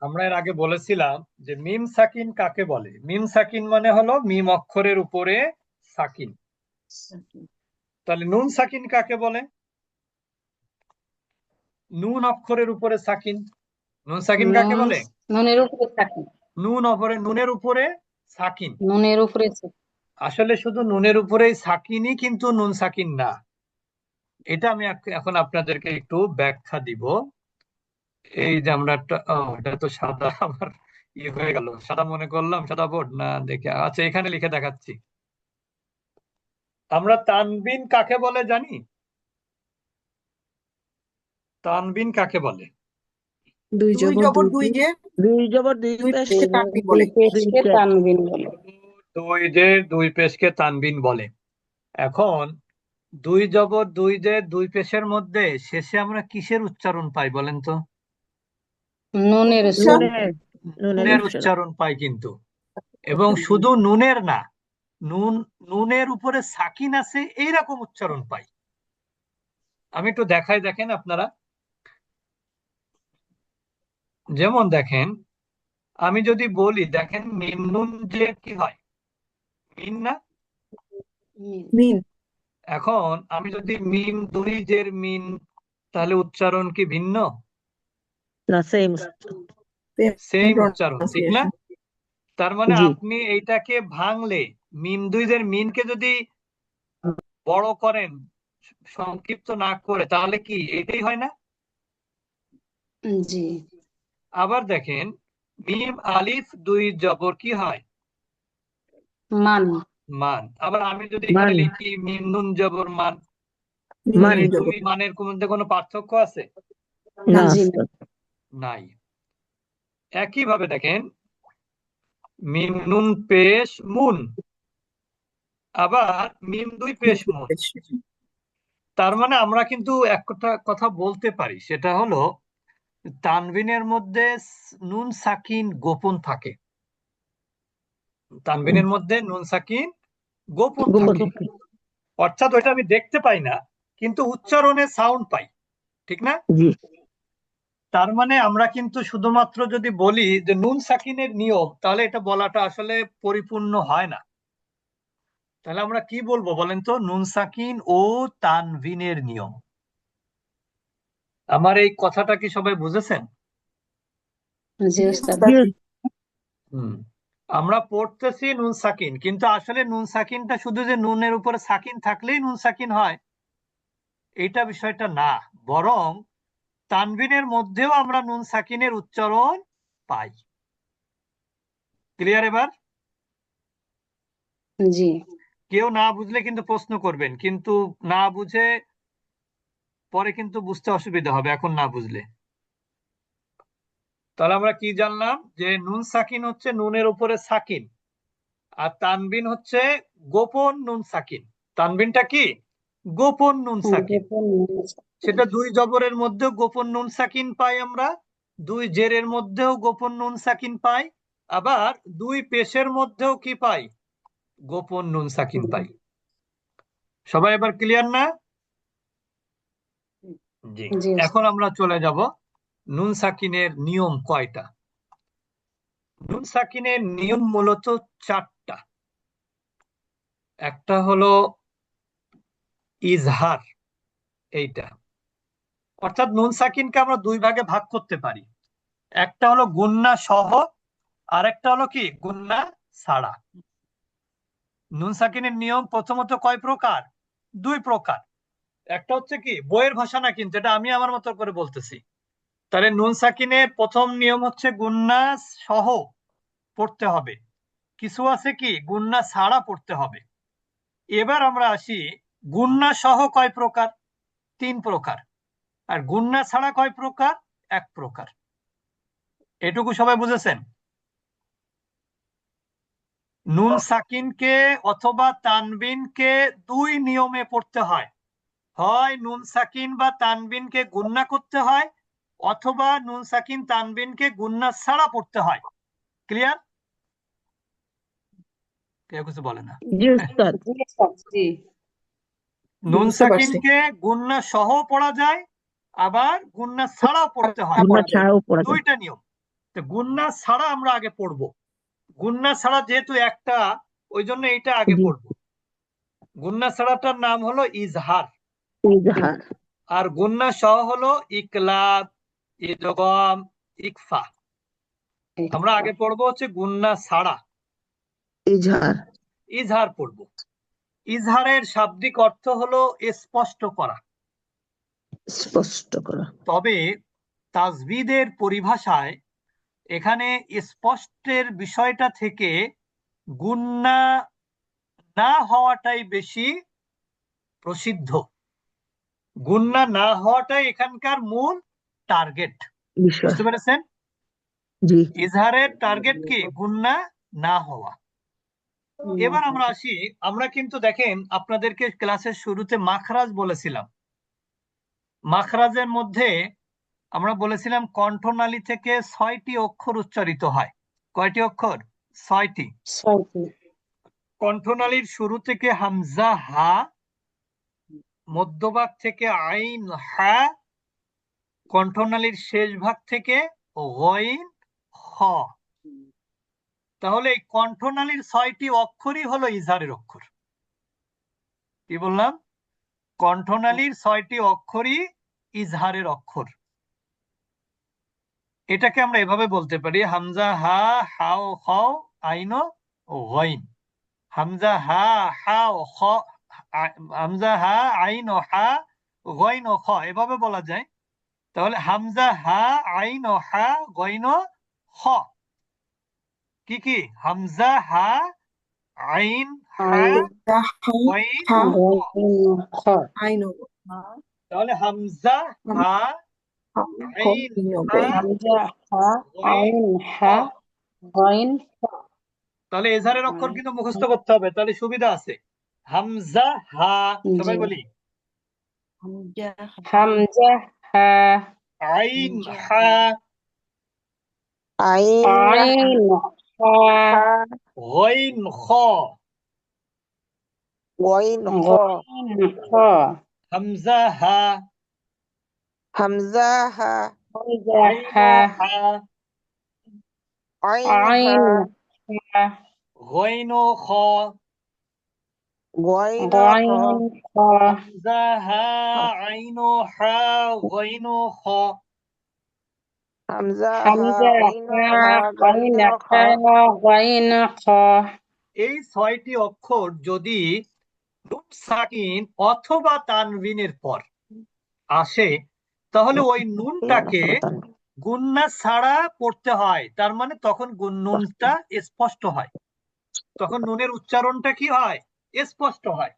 আমরা এর আগে বলেছিলাম যে মিম সাকিন কাকে বলে। মিম সাকিন মানে হলো মিম অক্ষরের উপরে সাকিন। তাহলে নুন সাকিন কাকে বলে? নুন অক্ষরের উপরে সাকিন। নুন সাকিন কাকে নুন বলে? নুনের উপরে থাকে। নুনের উপরে সাকিন। নুনের উপরে আসলে শুধু নুনের উপরেই সাকিনই কিন্তু নুন সাকিন না। এটা আমি এখন আপনাদেরকে একটু ব্যাখ্যা দিব। এই যে আমরা এটা তো সাদা আমার হয়ে গেল, সাদা মনে করলাম, সাদা বোর্ড না দেখে, আচ্ছা এখানে লিখে দেখাচ্ছি। আমরা তানবিন কাকে বলে জানি? তানবিন কাকে বলে? দুই দুই জবর জবর দুই দুই পেশ, যে দুই জবর দুই দুই পেশ, পেশকে তানবিন দুই বলে। পেশকে তানবিন বলে। দুই পেশকে তানবিন বলে। এখন দুই জবর দুই পেশের মধ্যে শেষে আমরা কিসের উচ্চারণ পাই বলেন তো? নুনের উচ্চারণ। উচ্চারণ। নুনের নুনের নুনের উচ্চারণ। উচ্চারণ পাই কিন্তু। এবং শুধু নুনের না, নুন নুনের উপরে সাকিন আছে এইরকম উচ্চারণ পাই। আমি একটু দেখাই, দেখেন আপনারা। যেমন দেখেন, আমি যদি বলি, দেখেন মিম নুন যে কি হয়, মিন না? মিন। এখন আমি যদি মিম দুই জের মিন, তাহলে উচ্চারণ কি ভিন্ন? না, সেম। সেম উচ্চারণ, ঠিক না? প্রনাউন্সিয়েশন। তার মানে জি। আপনি এইটাকে ভাঙলে, মিম দুই জের মিনকে যদি বড় করেন, সংক্ষিপ্ত না করে, তাহলে কি এটাই হয় না? জি। আবার দেখেন, মিম আলিফ দুই জবর কি হয়? মান। মান। আবার আমি যদি এখানে মান। লিখি মিম নুন জবর মান, মান। এই দুই মানের মধ্যে কোনো পার্থক্য আছে? না। জি না। নাই। একই ভাবে দেখেন, মিম নুন পেশ মুন, আবার মিম দুই পেশ মুন। তার মানে আমরা কিন্তু একটা কথা বলতে পারি, সেটা হলো তানবিনের মধ্যে নুন সাকিন গোপন থাকে। তানবিনের মধ্যে নুন সাকিন গোপন গোপন থাকে, থাকে। অর্থাৎ ওইটা আমি দেখতে পাই না, কিন্তু উচ্চারণে সাউন্ড পাই, ঠিক না? জি। তার মানে আমরা কিন্তু শুধুমাত্র যদি বলি যে নুন সাকিনের নিয়ম, তাহলে এটা বলাটা আসলে পরিপূর্ণ হয় না। তাহলে আমরা কি বলবো বলেন তো? নুন সাকিন ও তানবিনের নিয়ম। আমার এই কথাটা কি সবাই বুঝেছেন? জি উস্তাদ। জি। হুম। আমরা পড়তেছি নুন সাকিন, কিন্তু আসলে নুন সাকিনটা শুধু যে নুনের উপরে সাকিন থাকলেই নুন সাকিন হয়, এটা বিষয়টা না। বরং তানবিনের মধ্যেও আমরা নুন সাকিনের উচ্চারণ পাই। ক্লিয়ার এবার? জি। কেউ না বুঝলে কিন্তু প্রশ্ন করবেন, কিন্তু না বুঝে পরে কিন্তু বুঝতে অসুবিধা হবে এখন না বুঝলে। তাহলে আমরা কি জানলাম? যে নুন সাকিন হচ্ছে নুনের উপরে সাকিন, আর তানবিন হচ্ছে গোপন নুন সাকিন। তানবিনটা কি? গোপন নুন সাকিন। সেটা দুই জবরের মধ্যেও গোপন নুন সাকিন পাই আমরা, দুই জেরের মধ্যেও গোপন নুন সাকিন পাই, আবার দুই পেশের মধ্যেও কি পাই? গোপন নুন সাকিন পাই। সবাই এবার ক্লিয়ার না? জি। জি এখন উস্তাদ। আমরা চলে যাব নুন সাকিনের নিয়ম কয়টা। নুন সাকিনের নিয়ম মূলত চারটা। একটা হলো ইজহার, এইটা, অর্থাৎ নুন সাকিনকে আমরা দুই ভাগে ভাগ করতে পারি। একটা হলো গুন্না সহ, আর একটা হলো কি গুন্না ছাড়া। নুন সাকিনের নিয়ম প্রথমত কয় প্রকার? দুই প্রকার। একটা হচ্ছে কি বইয়ের ভাষা না, কিন্তু এটা আমি আমার মতো করে বলতেছি। তাহলে নুন সাকিনের প্রথম নিয়ম হচ্ছে গুন্না সহ পড়তে হবে, কিছু আছে কি গুন্না ছাড়া পড়তে হবে। এবার আমরা আসি, গুন্না সহ কয় প্রকার? তিন প্রকার। আর গুন্না ছাড়া কয় প্রকার? এক প্রকার। এটুকু সবাই বুঝেছেন? নুন সাকিনকে অথবা তানবিনকে দুই নিয়মে পড়তে হয়। হয় নুন সাকিন বা তানবিনকে গুন্না করতে হয়, অথবা নুন সাকিন তানবিনকে গুন্না ছাড়া পড়তে হয়। ক্লিয়ার? কেউ কিছু বলে না। জি উস্তাদ। জি উস্তাদ। জি। নুন বুঝতে পারছি। সাকিনকে গুন্না সহ পড়া যায়, আবার গুন্না ছাড়াও পড়তে হয়। গুণা ছাড়াও পড়া যায়। দুইটা নিয়ম। তো গুন্না ছাড়া আমরা আগে পড়বো। গুন্না ছাড়া যেহেতু একটা, ওই জন্য এইটা আগে জি। পড়বো। গুন্না ছাড়াটার নাম হলো ইজহার, ইজহার। আর গুন্না সহ হলো ইকলাব, ইদগম, ইকফা। আমরা আগে পড়বো হচ্ছে গুন্না ছাড়া, ইজহার। ইজহার পড়বো। ইজহারের শাব্দিক অর্থ হলো স্পষ্ট করা। স্পষ্ট করা। তবে তাজবিদের পরিভাষায় এখানে স্পষ্টের বিষয়টা থেকে গুন্না না হওয়াটাই বেশি প্রসিদ্ধ। গুন্না না হওয়াটাই এখানকার মূল টার্গেট। বিষয়। বুঝতে পেরেছেন? জি। ইজহারের টার্গেট কি? গুন্না না হওয়া। এবার আমরা আসি, আমরা কিন্তু দেখেন আপনাদেরকে ক্লাসের শুরুতে মাখরাজ বলেছিলাম। মাখরাজের মধ্যে আমরা বলেছিলাম কণ্ঠনালী থেকে 6টি অক্ষর উচ্চারিত হয়। কয়টি অক্ষর? 6টি। 6টি। কণ্ঠনালীর শুরু থেকে হামজা হা, মধ্যভাগ থেকে আইন হা, কণ্ঠনালীর শেষ ভাগ থেকে গইন খ। তাহলে এই কণ্ঠনালীর 6টি অক্ষরই হলো ইজহারের অক্ষর। কি বললাম? কণ্ঠনালীর 6টি অক্ষরই ইজহারের অক্ষর। এটাকে আমরা এভাবে বলতে পারি, হামজা হা হাও খ আইন ও গইন। হামজা হা হাও খ, হামজা হা আইন ও হা গইন ও খ, এভাবে বলা যায়। তাহলে হামজা হা আইন ও হা গইন ও খ কি কি? হামজা হা আইন হা গইন খ। তাহলে হামজা হা আইন হা হামজা হা গইন আইন খ। হা গইন খ। তাহলে এজাহারের অক্ষর কিন্তু মুখস্থ করতে হবে, তাহলে সুবিধা আছে। হামজা হা, সবাই জি। বলি। হামজা হা আইন হা আইন হা গইন খ। গইন খ। হামজা হা হামজা আইন হা হা আইন হা গইন খ। গইন খ। হামজা হা আইন হা গইন খ। হামজা হা আইন হা গইন খ। এই 6টি অক্ষর যদি নুন সাকিন অথবা তানবিনের পর আসে, তাহলে ওই নুনটাকে গুন্না ছাড়া পড়তে হয়। তার মানে তখন নুনটা স্পষ্ট হয়, তখন নুনের উচ্চারণটা কি হয়? স্পষ্ট হয়।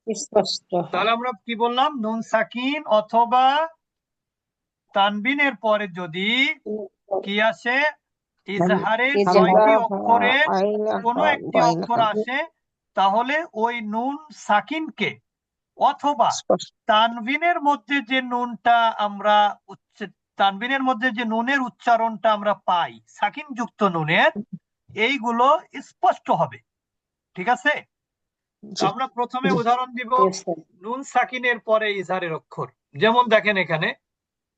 স্পষ্ট তাহলে আমরা কি বললাম? নুন সাকিন অথবা তানবিনের পরে যদি কি আসে? ইজহারের 6টি অক্ষরের কোনো একটি অক্ষর আসে, তাহলে ওই নুন সাকিনকে অথবা তানবিনের মধ্যে যে নুনটা আমরা তানবিনের মধ্যে যে নুনের উচ্চারণটা আমরা পাই সাকিন যুক্ত নুনের, এইগুলো স্পষ্ট হবে। ঠিক আছে? আমরা প্রথমে উদাহরণ দিব নুন সাকিনের পরে ইজহারের অক্ষর। যেমন দেখেন এখানে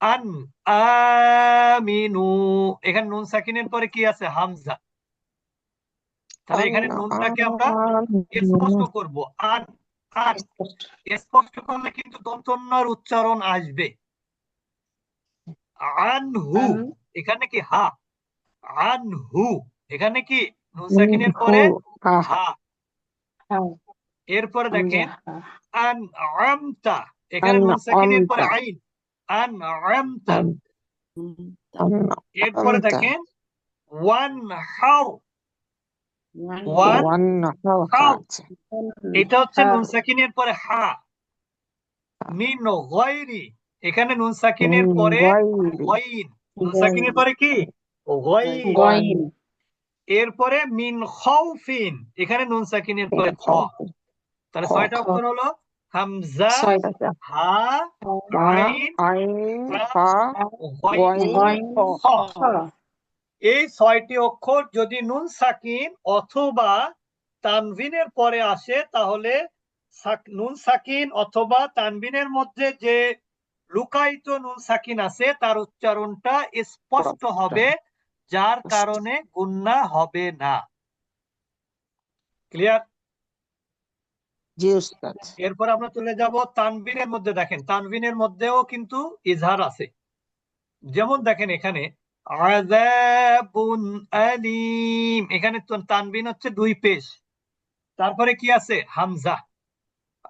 আন আমিনু, এখানে নুন সাকিনের পরে কি আছে? হামজা। তাহলে এখানে নুনটাকে আমরা স্পষ্ট করব। আন আন স্পষ্ট করলে কিন্তু দন্তন্যর উচ্চারণ আসবে। আনহু, এখানে কি হা? আনহু, এখানে কি নুন সাকিনের পরে হা। এরপরে দেখেন আন আমতা, এখানে নুন সাকিনের পরে আইন। আন আমতা। এরপরে দেখেন ওয়ান হাও, ওয়ান হাও, এটা হচ্ছে নুন সাকিনের পরে হা। মিন গয়রি, এখানে নুন সাকিনের পরে গইন। নুন সাকিনের পরে কি? গইন। এরপরে মিন খাউফিন, এখানে নুন সাকিনের পরে খ। তাহলে 6টা অক্ষর হলো হামজা হা আইন হা গইন খ। এই 6টি অক্ষর যদি নুন সাকিন অথবা তানবিনের পরে আসে, তাহলে নুন সাকিন অথবা তানবিনের মধ্যে যে লুকায়িত নুন সাকিন আছে তার উচ্চারণটা স্পষ্ট হবে। যার কারণে গুন্না হবে না। ক্লিয়ার? জি উস্তাদ। এরপর আমরা চলে যাব তানবিনের মধ্যে। দেখেন তানবিনের মধ্যেও কিন্তু ইজহার আছে। যেমন দেখেন এখানে আযাবুন আলীম, এখানে তানবিন হচ্ছে দুই পেশ, তারপরে কি আছে হামজা।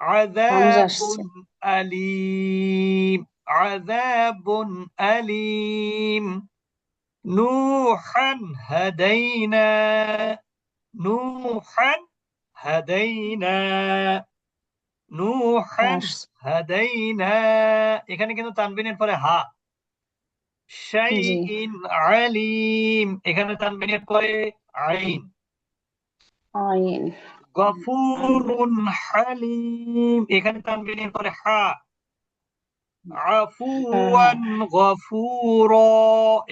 হামজা আসছে। আযাবুন আলীম, আযাবুন আলীম। নূহান হাদাইনা, নূহান হাদাইনা, নূহান আসছে। হাদাইনা। এখানে কিন্তু তানবিনের পরে হা। জি শাইইন আলিম, এখানে তানবিনের পরে আইন। আইন। গফুরুন হালিম, এখানে তানবিনের পরে হা। আফুওয়ান গফুরা,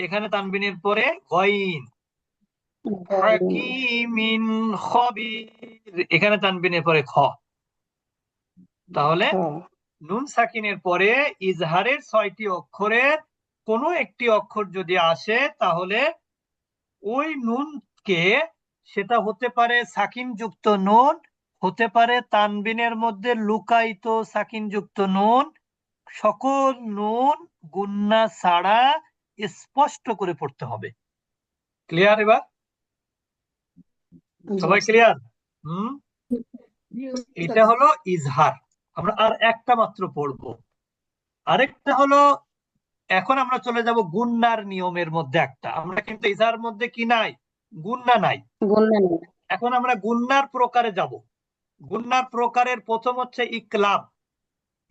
এখানে তানবিনের পরে গইন। গাইন। হাকিমিন খবির, এখানে তানবিনের পরে খ। তাহলে খ। নুন সাকিনের পরে ইজহারের 6টি অক্ষরের কোনো একটি অক্ষর যদি আসে তাহলে ওই নুনকে, সেটা হতে পারে সাকিন যুক্ত নুন, হতে পারে তানবিনের মধ্যে লুকায়িত সাকিন যুক্ত নুন, সকল নুন গুন্না ছাড়া স্পষ্ট করে পড়তে হবে। ক্লিয়ার? এবার জি সবাই ক্লিয়ার? হুম, এটা হলো ইজহার। আমরা আর একটা মাত্র পড়বো। আরেকটা হলো, এখন আমরা চলে যাব গুন্নার নিয়মের মধ্যে একটা। আমরা কিন্তু ইজহার মধ্যে কি নাই, গুন্না নাই। গুণনা নেই। এখন আমরা গুন্নার প্রকারে যাব। গুন্নার প্রকারের প্রথম হচ্ছে ইকলাব।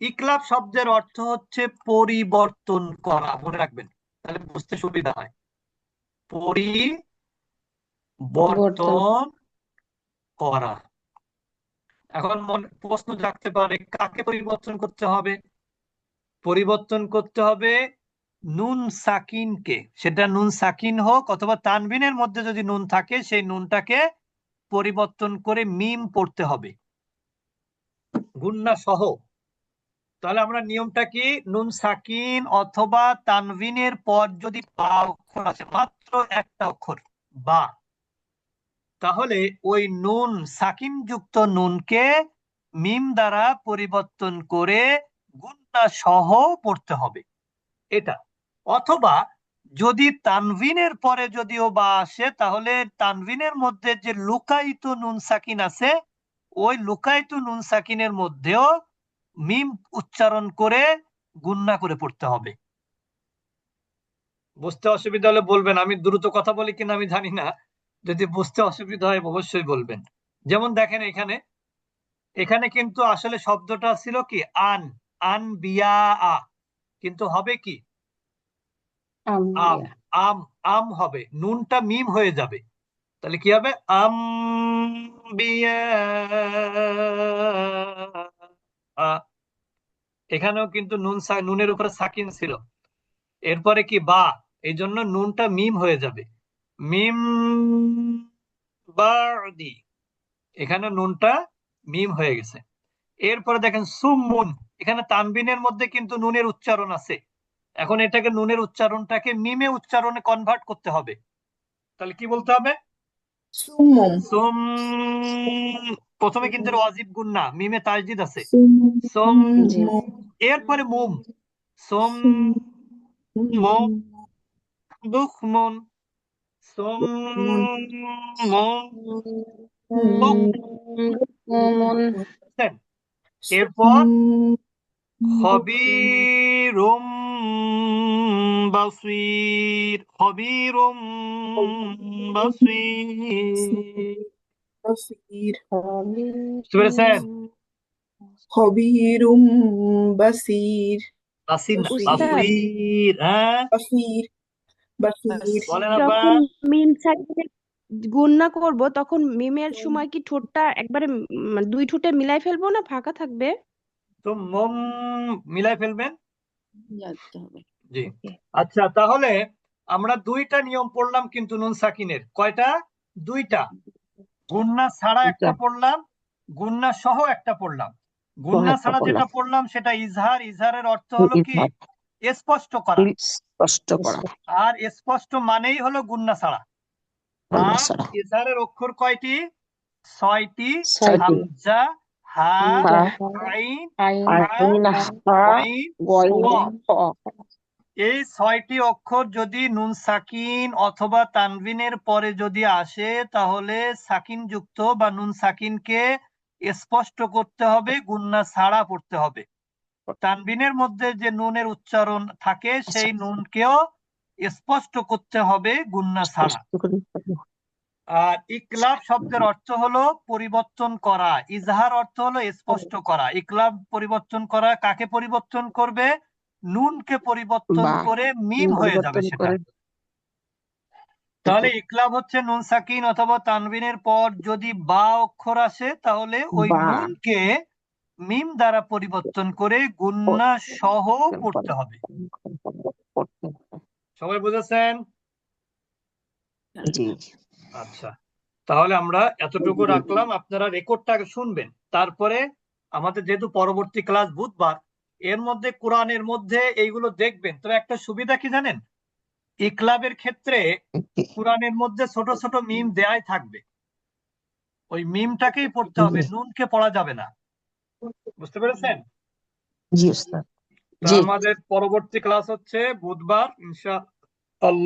ইকলাব শব্দের অর্থ হচ্ছে পরিবর্তন করা, মনে রাখবেন, তাহলে বুঝতে সুবিধা হয়। বর্তন। পরিবর্তন করা। এখন প্রশ্ন জাগতে পারে, কাকে পরিবর্তন করতে হবে? পরিবর্তন করতে হবে নুন সাকিনকে, সেটা নুন সাকিন হোক অথবা তানবিনের মধ্যে যদি নুন থাকে সেই নুনটাকে পরিবর্তন করে মিম পড়তে হবে গুন্না সহ। তাহলে আমরা নিয়মটা কি, নুন সাকিন অথবা তানবিনের পর যদি বা অক্ষর আছে, মাত্র একটা অক্ষর বা, তাহলে ওই নুন সাকিন যুক্ত নুনকে মিম দ্বারা পরিবর্তন করে গুন্না সহ পড়তে হবে এটা। অথবা যদি তানভিনের পরে যদিও বা আসে, তাহলে তানভিনের মধ্যে যে লুকায়িত নুন সাকিন আছে, ওই লুকায়িত নুন সাকিনের মধ্যেও মিম উচ্চারণ করে গুন্না করে পড়তে হবে। বুঝতে অসুবিধা হলে বলবেন, আমি দ্রুত কথা বলি কিনা আমি জানি না, যদি বুঝতে অসুবিধা হয় অবশ্যই বলবেন। যেমন দেখেন এখানে, এখানে কিন্তু আসলে শব্দটা ছিল কি আন, আন বিয়া আ, কিন্তু হবে কি আম, আম্বিয়া। আম, আম হবে, নুনটা মিম হয়ে যাবে, তাহলে কি হবে আম বিয়া। এখানেও কিন্তু নুনের উপরে সাকিন ছিল, এরপরে কি বা, এই জন্য নুনটা মিম হয়ে যাবে, মিম বাদি, এখানে নুনটা মিম হয়ে গেছে। এরপরে দেখেন সুমুন, এখানে তানবিনের মধ্যে কিন্তু নুনের উচ্চারণ আছে, এখন এটাকে নুনের উচ্চারণটাকে মিমে উচ্চারণে কনভার্ট করতে হবে, তাহলে কি বলতে হবে সুমুম। সোম। প্রথমে কিন্তু ওয়াজিব গুন্না, মিমে তাজদিদ আছে, সোম। জি। এরপরে মুম, সোম মুম বুকমুন, সোম মুম মুমুন। বুকছেন। এরপর খবীরুম বাসীর, খবীরুম বাসীর, বসির। বুঝতে পেরেছেন? খবিরুম বাসির। বাসির না, উস্তাদ, বাসীর। হ্যাঁ বাসির। বাসির। বলেন আব্বা। যখন মিম সাকিনে গুণনা করব তখন মিমের সময় কি ঠোঁটটা একবারে দুই ঠোঁটে মিলাই ফেলবো না ফাঁকা থাকবে? তো মোম মিলাই ফেলবেন। জানতে হবে। জি। ওকে। আচ্ছা, তাহলে আমরা দুইটা নিয়ম পড়লাম কিন্তু নুন সাকিনের, কয়টা? দুইটা। গুন্না ছাড়া একটা পড়লাম, গুন্না সহ একটা পড়লাম। গুন্না একটা ছাড়া যেটা পড়লাম। পড়লাম সেটা ইজহার। ইজহারের অর্থ হলো কি, স্পষ্ট করা। স্পষ্ট করা। আর স্পষ্ট মানেই হলো গুণনা ছাড়া। গুণনা আর ছাড়া। ইজহারের অক্ষর কয়টি? 6টি। ছয়টি। হামজা, হা, হা, আইন, আইন, আইন, হা, গইন, গইন, খ। খ। এই 6টি অক্ষর যদি নুন সাকিন অথবা তানবিনের পরে যদি আসে তাহলে সাকিন যুক্ত বা নুন সাকিনকে স্পষ্ট করতে হবে, গুণনা ছাড়া পড়তে হবে। তানবিনের মধ্যে যে নুনের উচ্চারণ থাকে সেই নুনকেও স্পষ্ট করতে হবে গুণনা ছাড়া। স্পষ্ট করে। আর ইকলাব শব্দের অর্থ হলো পরিবর্তন করা, ইজহার অর্থ হলো স্পষ্ট করা। ইকলাব পরিবর্তন করা কাকে পরিবর্তন করবে? নুনকে পরিবর্তন বা করে মিম হয়ে যাবে পরিবর্তন সেটা। করে। তাহলে ইকলাব হচ্ছে নুন সাকিন অথবা তানবিনের পর যদি বা অক্ষর আসে তাহলে ওই বা নুনকে মিম দ্বারা পরিবর্তন করে গুণনা সহ পড়তে হবে। পড়তে। সবাই বুঝেছেন? জি। আচ্ছা, তাহলে আমরা এতটুকু রাখলাম, আপনারা রেকর্ডটা শুনবেন। তারপরে আমাদের যেহেতু পরবর্তী ক্লাস বুধবার, এর মধ্যে কোরআনের মধ্যে এইগুলো দেখবেন। তবে একটা সুবিধা কি জানেন? ইকলাবের ক্ষেত্রে কোরআনের মধ্যে ছোট ছোট মিম দেয়াই থাকবে, ওই মিমটাকেই পড়তে হবে, নুনকে পড়া যাবে না। বুঝতে পেরেছেন? জি উস্তাদ। তো জি। আমাদের পরবর্তী ক্লাস হচ্ছে বুধবার ইনশাআল্লাহ।